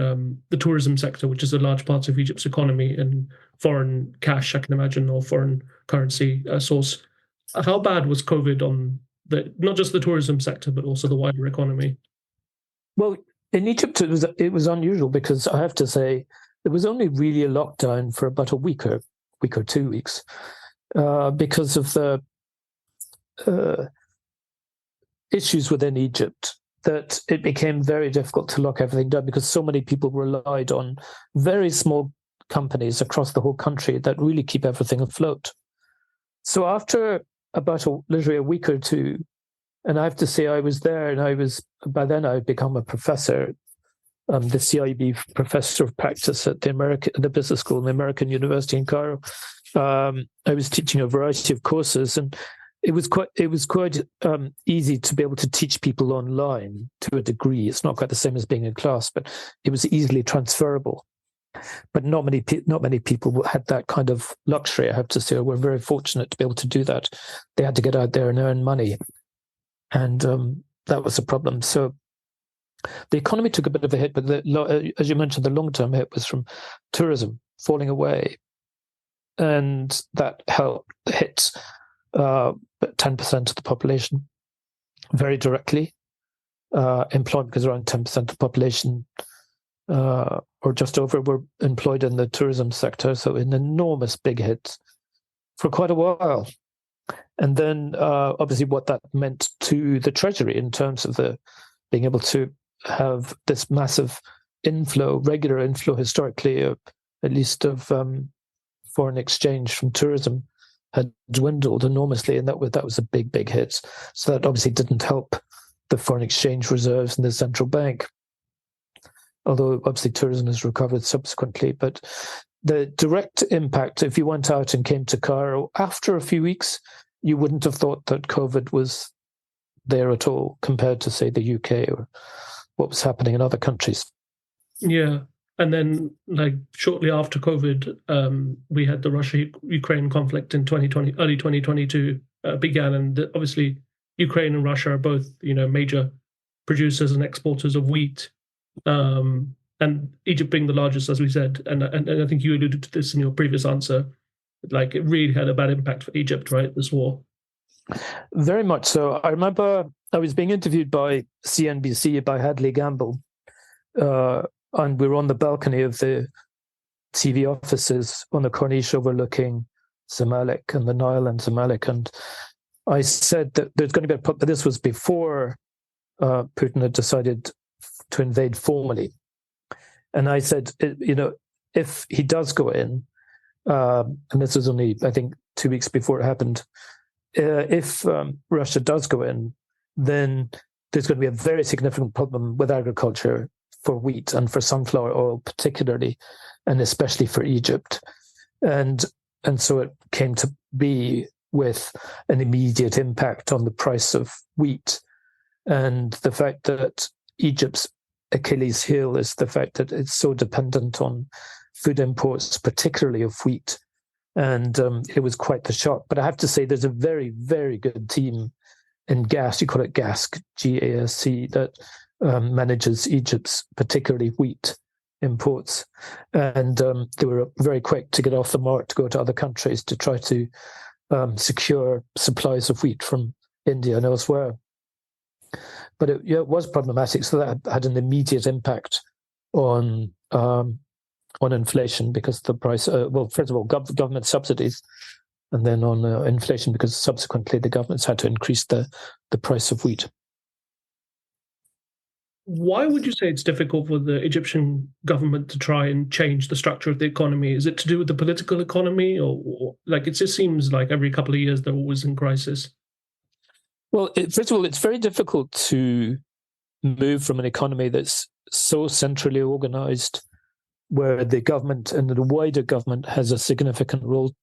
the tourism sector, which is a large part of Egypt's economy, and foreign cash, I can imagine, or foreign currency source. How bad was COVID on not just the tourism sector, but also the wider economy? Well, in Egypt, it was unusual because I have to say there was only really a lockdown for about a week or 2 weeks. Because of the issues within Egypt, that it became very difficult to lock everything down because so many people relied on very small companies across the whole country that really keep everything afloat. So after about literally a week or two, and I have to say I was there, and by then I had become a professor, the CIB professor of practice at the business school in the American University in Cairo. I was teaching a variety of courses, and it was quite easy to be able to teach people online to a degree. It's not quite the same as being in class, but it was easily transferable. But not many people had that kind of luxury, I have to say. We're very fortunate to be able to do that. They had to get out there and earn money, and that was a problem. So the economy took a bit of a hit, but as you mentioned, the long-term hit was from tourism falling away. And that hit 10% of the population very directly. Employment, because around 10% of the population, or just over, were employed in the tourism sector. So an enormous big hit for quite a while. And then obviously what that meant to the Treasury in terms of being able to have this massive regular inflow historically, at least of foreign exchange from tourism, had dwindled enormously, and that was a big hit. So that obviously didn't help the foreign exchange reserves in the central bank, although obviously tourism has recovered subsequently. But the direct impact, if you went out and came to Cairo, after a few weeks, you wouldn't have thought that COVID was there at all compared to, say, the UK or what was happening in other countries. Yeah. And then, like, shortly after COVID, we had the Russia-Ukraine conflict in early 2022 began, and obviously Ukraine and Russia are both, major producers and exporters of wheat. and Egypt being the largest, as we said, and I think you alluded to this in your previous answer, like it really had a bad impact for Egypt, right? This war. Very much so. I remember I was being interviewed by CNBC by Hadley Gamble, and we were on the balcony of the TV offices on the Corniche overlooking Zamalek and the Nile and Zamalek. And I said that there's going to be this was before Putin had decided to invade formally. And I said, if he does go in, and this was only, I think, 2 weeks before it happened, if Russia does go in, then there's going to be a very significant problem with agriculture for wheat and for sunflower oil particularly, and especially for Egypt. And so it came to be with an immediate impact on the price of wheat. And the fact that Egypt's Achilles heel is the fact that it's so dependent on food imports, particularly of wheat. And it was quite the shock. But I have to say, there's a very, very good team in GASC, you call it GASC, GASC, that manages Egypt's, particularly wheat imports. And they were very quick to get off the mark to go to other countries to try to secure supplies of wheat from India and elsewhere. But it was problematic. So that had an immediate impact on inflation because the price, first of all, government subsidies, and then on inflation because subsequently the governments had to increase the price of wheat. Why would you say it's difficult for the Egyptian government to try and change the structure of the economy? Is it to do with the political economy, or like it just seems like every couple of years they're always in crisis? Well, first of all, it's very difficult to move from an economy that's so centrally organized, where the government and the wider government has a significant role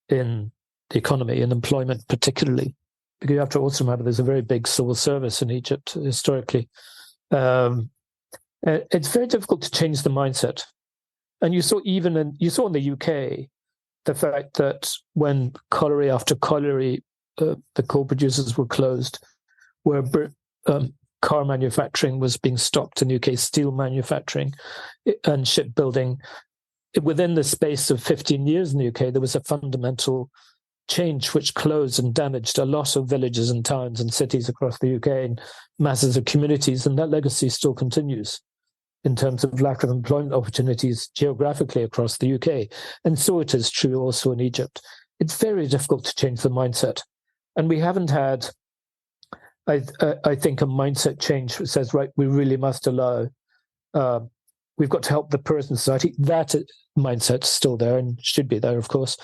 in the economy and employment particularly. Because you have to also remember there's a very big civil service in Egypt historically. It's very difficult to change the mindset. And you saw in the UK the fact that when colliery after colliery, the coal producers were closed, where car manufacturing was being stopped in the UK, steel manufacturing and shipbuilding. Within the space of 15 years in the UK, there was a fundamental change which closed and damaged a lot of villages and towns and cities across the UK and masses of communities, and that legacy still continues in terms of lack of employment opportunities geographically across the UK. And so it is true also in Egypt. It's very difficult to change the mindset. And we haven't had, I think, a mindset change that says, right, we really must allow, we've got to help the poorest in society. That mindset's still there and should be there, of course,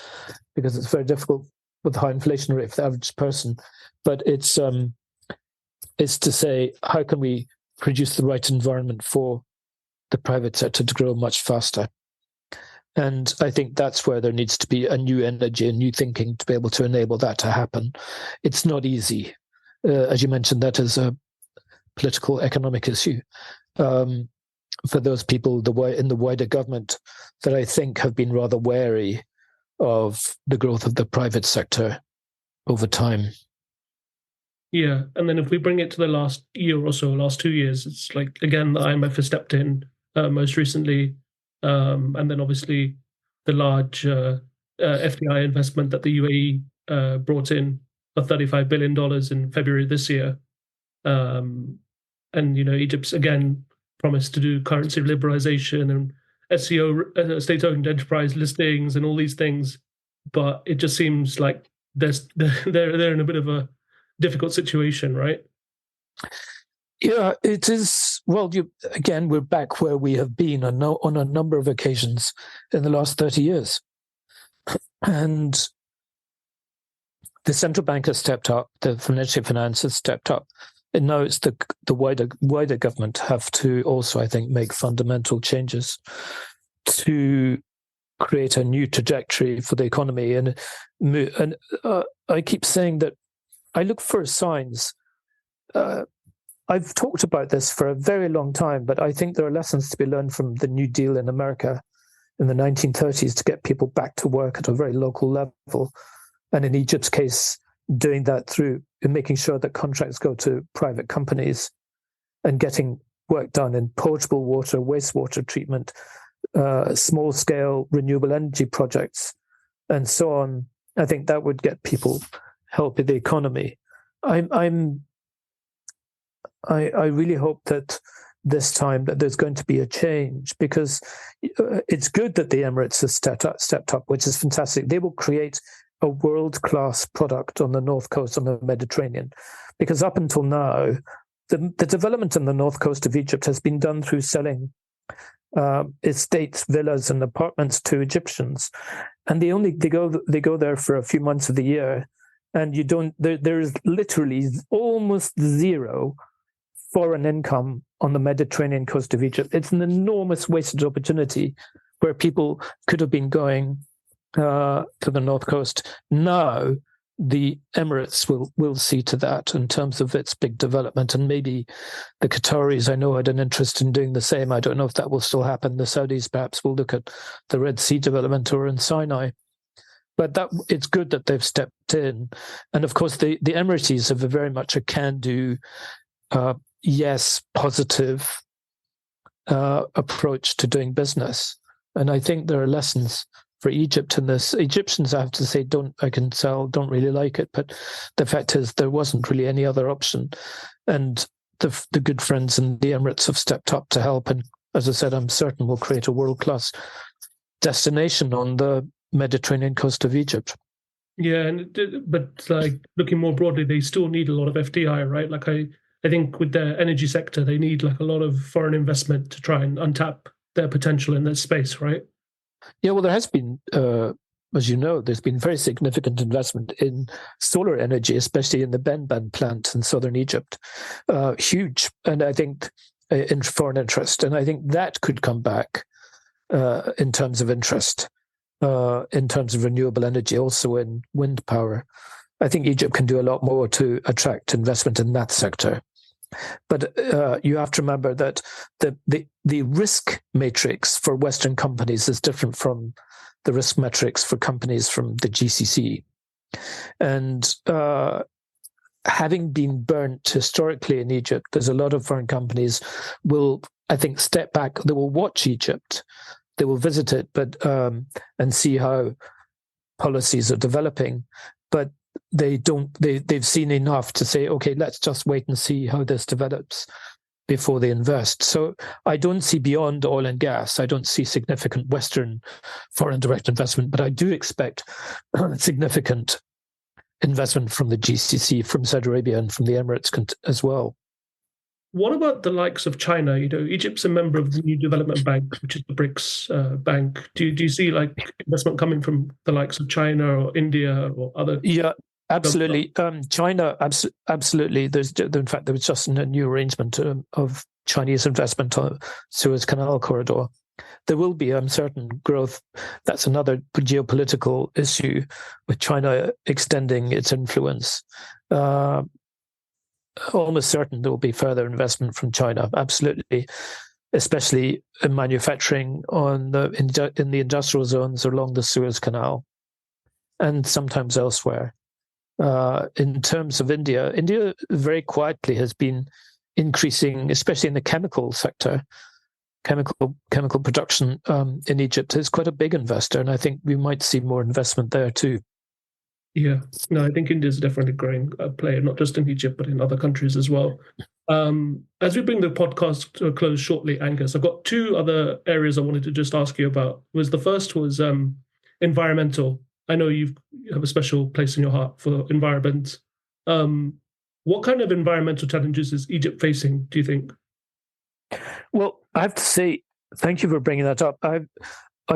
because it's very difficult with the high inflation rate for the average person. But it's to say, how can we produce the right environment for the private sector to grow much faster? And I think that's where there needs to be a new energy, a new thinking to be able to enable that to happen. It's not easy. As you mentioned, that is a political, economic issue for those people in the wider government that I think have been rather wary of the growth of the private sector over time. Yeah, and then if we bring it to the last year or so, last 2 years, it's like, again, the IMF has stepped in most recently. And then obviously the large FDI investment that the UAE brought in of $35 billion in February this year. And, Egypt's again promised to do currency liberalization and SEO, state-owned enterprise listings and all these things. But it just seems like they're in a bit of a difficult situation, right? Yeah, it is. Well, we're back where we have been on a number of occasions in the last 30 years. And the central bank has stepped up, the Ministry of Finance has stepped up. And now it's the wider government have to also, I think, make fundamental changes to create a new trajectory for the economy. And I keep saying that I look for signs. I've talked about this for a very long time, but I think there are lessons to be learned from the New Deal in America in the 1930s to get people back to work at a very local level. And in Egypt's case, doing that through making sure that contracts go to private companies and getting work done in potable water, wastewater treatment, small-scale renewable energy projects, and so on. I think that would get people help in the economy. I really hope that this time that there's going to be a change, because it's good that the Emirates have stepped up, which is fantastic. They will create a world-class product on the north coast, on the Mediterranean, because up until now, the development in the north coast of Egypt has been done through selling estates, villas, and apartments to Egyptians, and they go there for a few months of the year, and you don't. There is literally almost zero foreign income on the Mediterranean coast of Egypt. It's an enormous wasted opportunity where people could have been going to the north coast. Now the Emirates will see to that in terms of its big development, and maybe the Qataris, I know, had an interest in doing the same. I don't know if that will still happen. The Saudis perhaps will look at the Red Sea development or in Sinai. But it's good that they've stepped in. And of course, the Emiratis have very much a can-do, yes, positive approach to doing business. And I think there are lessons for Egypt in this. Egyptians, I have to say, don't really like it. But the fact is, there wasn't really any other option. And the good friends in the Emirates have stepped up to help. And as I said, I'm certain we'll create a world-class destination on the Mediterranean coast of Egypt. Yeah, but like looking more broadly, they still need a lot of FDI, right? Like I think with their energy sector, they need like a lot of foreign investment to try and untap their potential in that space, right? Yeah, well, there has been, as you know, there's been very significant investment in solar energy, especially in the Benban plant in southern Egypt. Huge, and I think in foreign interest. And I think that could come back in terms of interest, in terms of renewable energy, also in wind power. I think Egypt can do a lot more to attract investment in that sector. But you have to remember that the risk matrix for Western companies is different from the risk metrics for companies from the GCC. And having been burnt historically in Egypt, there's a lot of foreign companies will, I think, step back. They will watch Egypt, they will visit it, but and see how policies are developing. But they've seen enough to say, okay, let's just wait and see how this develops before they invest. So I don't see beyond oil and gas. I don't see significant Western foreign direct investment, but I do expect significant investment from the GCC, from Saudi Arabia, and from the Emirates as well. What about the likes of China? You know, Egypt's a member of the New Development Bank, which is the BRICS bank. Do you see like investment coming from the likes of China or India or other? Yeah, absolutely. China, absolutely. In fact, there was just a new arrangement of Chinese investment on Suez Canal corridor. There will be uncertain growth. That's another geopolitical issue with China extending its influence. Almost certain there will be further investment from China, absolutely, especially in manufacturing in the industrial zones along the Suez Canal, and sometimes elsewhere. In terms of India very quietly has been increasing, especially in the chemical sector. Chemical production in Egypt is quite a big investor, and I think we might see more investment there too. Yeah, no, I think India is definitely a growing player, not just in Egypt, but in other countries as well. As we bring the podcast to a close shortly, Angus, I've got two other areas I wanted to just ask you about. The first was environmental. I know you have a special place in your heart for environment. What kind of environmental challenges is Egypt facing, do you think? Well, I have to say, thank you for bringing that up. I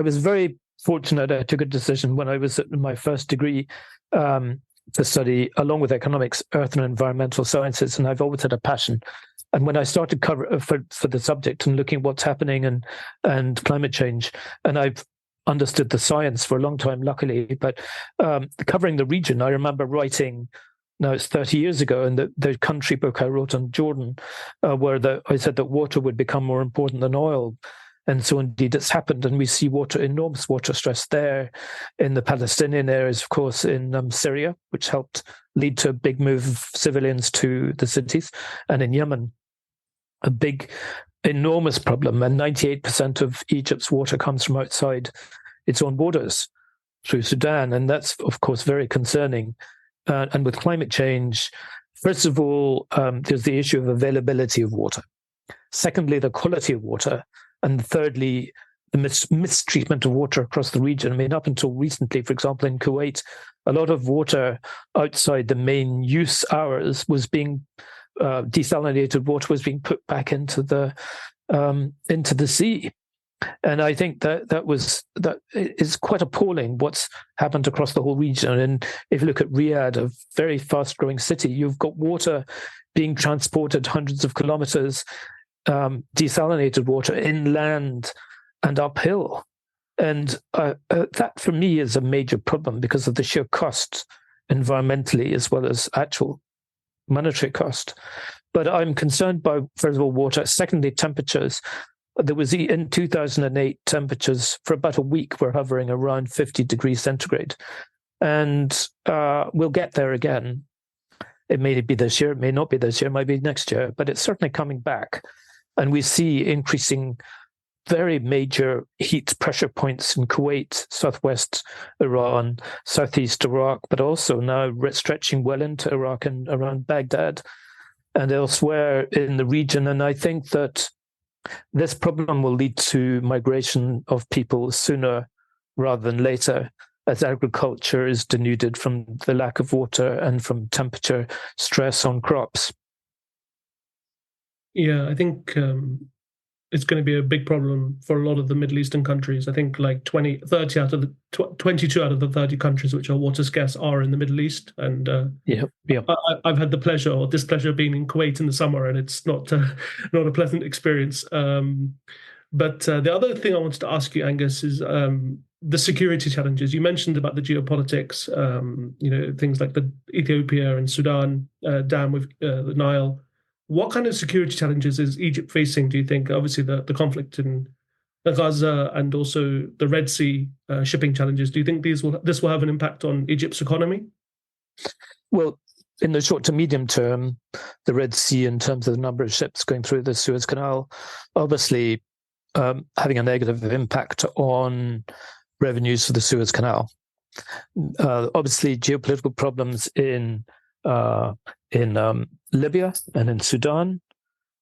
was very fortunate. I took a decision when I was at my first degree to study, along with economics, earth and environmental sciences, and I've always had a passion. And when I started for the subject and looking at what's happening and climate change, and I've understood the science for a long time, luckily, but covering the region, I remember writing, now it's 30 years ago, in the country book I wrote on Jordan, where I said that water would become more important than oil. And so indeed it's happened, and we see enormous water stress there in the Palestinian areas, of course, in Syria, which helped lead to a big move of civilians to the cities, and in Yemen. a big, enormous problem. And 98% of Egypt's water comes from outside its own borders through Sudan. And that's, of course, very concerning. And with climate change, first of all, there's the issue of availability of water. Secondly, the quality of water. And thirdly, the mistreatment of water across the region. I mean, up until recently, for example, in Kuwait, a lot of water outside the main use hours was being desalinated water was being put back into the sea. And I think that is quite appalling what's happened across the whole region. And if you look at Riyadh, a very fast-growing city, you've got water being transported hundreds of kilometers, desalinated water inland and uphill. And that, for me, is a major problem because of the sheer cost environmentally as well as actual monetary cost. But I'm concerned by, first of all, water. Secondly, temperatures. There was, in 2008, temperatures for about a week were hovering around 50 degrees centigrade. And we'll get there again. It may be this year, it may not be this year, it might be next year, but it's certainly coming back. And we see increasing very major heat pressure points in Kuwait, southwest Iran, southeast Iraq, but also now stretching well into Iraq and around Baghdad and elsewhere in the region. And I think that this problem will lead to migration of people sooner rather than later, as agriculture is denuded from the lack of water and from temperature stress on crops. Yeah, I think it's going to be a big problem for a lot of the Middle Eastern countries. I think like 22 out of the 30 countries which are water scarce are in the Middle East. And I've had the pleasure or displeasure of being in Kuwait in the summer, and it's not a pleasant experience. But the other thing I wanted to ask you, Angus, is the security challenges. You mentioned about the geopolitics, things like the Ethiopia and Sudan dam with the Nile. What kind of security challenges is Egypt facing, do you think? Obviously, the conflict in Gaza and also the Red Sea shipping challenges. Do you think this will have an impact on Egypt's economy? Well, in the short to medium term, the Red Sea, in terms of the number of ships going through the Suez Canal, obviously having a negative impact on revenues for the Suez Canal. Obviously, geopolitical problems in Libya and in Sudan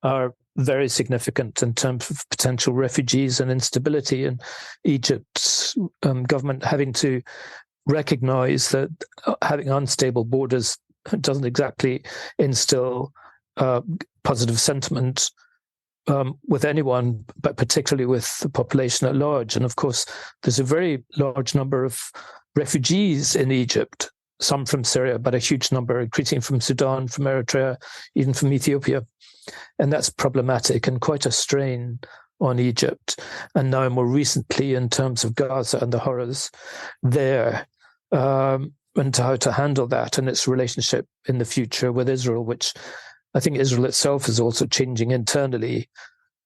are very significant in terms of potential refugees and instability, and Egypt's government having to recognize that having unstable borders doesn't exactly instill positive sentiment with anyone, but particularly with the population at large. And of course, there's a very large number of refugees in Egypt, some from Syria, but a huge number increasing from Sudan, from Eritrea, even from Ethiopia. And that's problematic and quite a strain on Egypt. And now more recently, in terms of Gaza and the horrors there, and how to handle that and its relationship in the future with Israel, which I think Israel itself is also changing internally,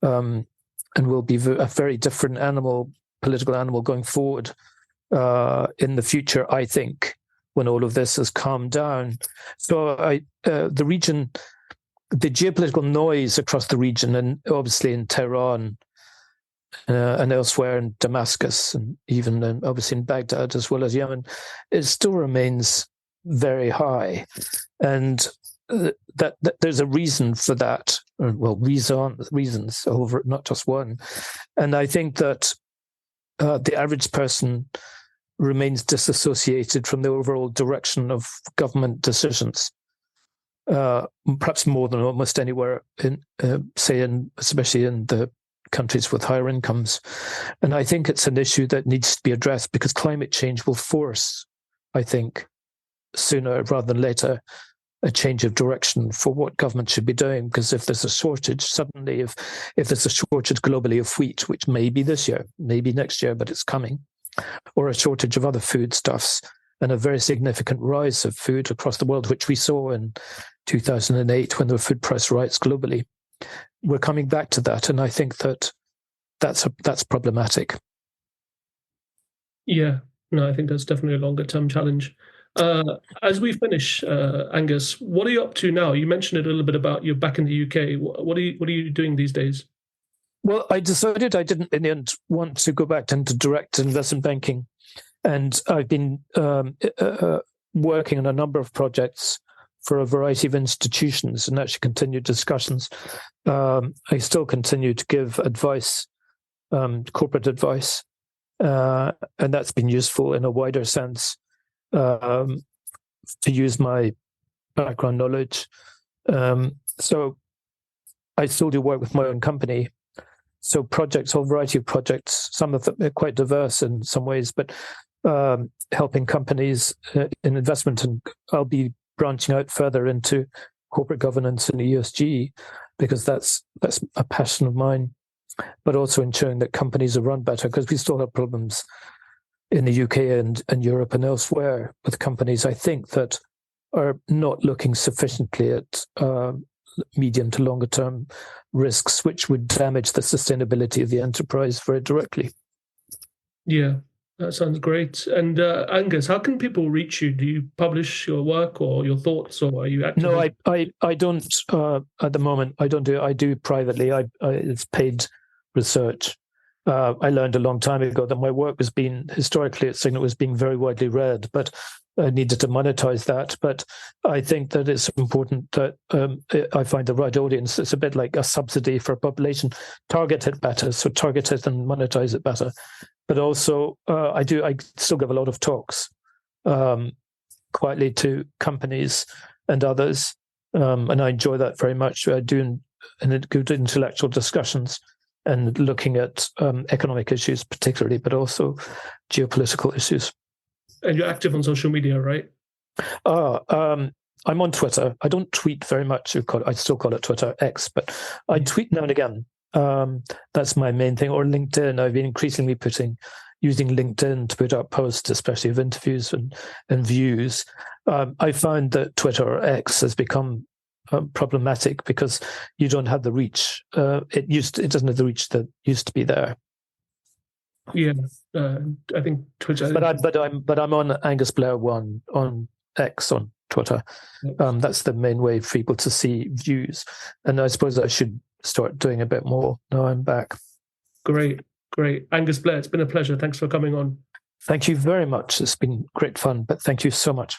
and will be a very different political animal going forward in the future, I think, when all of this has calmed down. So the region, the geopolitical noise across the region, and obviously in Tehran and elsewhere in Damascus, and even obviously in Baghdad as well as Yemen, it still remains very high. And that there's a reason for that. Well, reasons over, not just one. And I think that the average person remains disassociated from the overall direction of government decisions, perhaps more than almost anywhere in, especially in the countries with higher incomes. And I think it's an issue that needs to be addressed, because climate change will force, I think, sooner rather than later, a change of direction for what government should be doing. Because if there's a shortage, suddenly, if there's a shortage globally of wheat, which may be this year, maybe next year, but it's coming, or a shortage of other foodstuffs, and a very significant rise of food across the world, which we saw in 2008 when there were food price riots globally. We're coming back to that, and I think that's problematic. Yeah, no, I think that's definitely a longer term challenge. As we finish, Angus, what are you up to now? You mentioned it a little bit about you're back in the UK. What are you doing these days? Well, I decided I didn't in the end want to go back into direct investment banking. And I've been working on a number of projects for a variety of institutions and actually continued discussions. I still continue to give advice, corporate advice, and that's been useful in a wider sense to use my background knowledge. So I still do work with my own company. So projects, a whole variety of projects, some of them are quite diverse in some ways, but helping companies in investment. And I'll be branching out further into corporate governance and ESG, because that's a passion of mine, but also ensuring that companies are run better, because we still have problems in the UK and Europe and elsewhere with companies, I think, that are not looking sufficiently at medium to longer term risks, which would damage the sustainability of the enterprise very directly. Yeah, that sounds great. And Angus, how can people reach you? Do you publish your work or your thoughts, or are you active? No, I don't at the moment. I don't do. I do privately. It's paid research. I learned a long time ago that my work was being historically at Signet was being very widely read, but I needed to monetize that. But I think that it's important that I find the right audience. It's a bit like a subsidy for a population. Target it better, so target it and monetize it better. But also, I still give a lot of talks quietly to companies and others, and I enjoy that very much. I do good intellectual discussions and looking at economic issues particularly, but also geopolitical issues. And you're active on social media, right? I'm on Twitter. I don't tweet very much. I still call it Twitter X, but I tweet now and again. That's my main thing. Or LinkedIn. I've been increasingly using LinkedIn to put up posts, especially of interviews and views. I find that Twitter or X has become problematic because you don't have the reach. It doesn't have the reach that used to be there. Yeah, I think Twitter. But I'm on Angus Blair 1 on X on Twitter. That's the main way for people to see views, and I suppose I should start doing a bit more now I'm back. Great. Angus Blair, it's been a pleasure. Thanks for coming on. Thank you very much. It's been great fun, but thank you so much.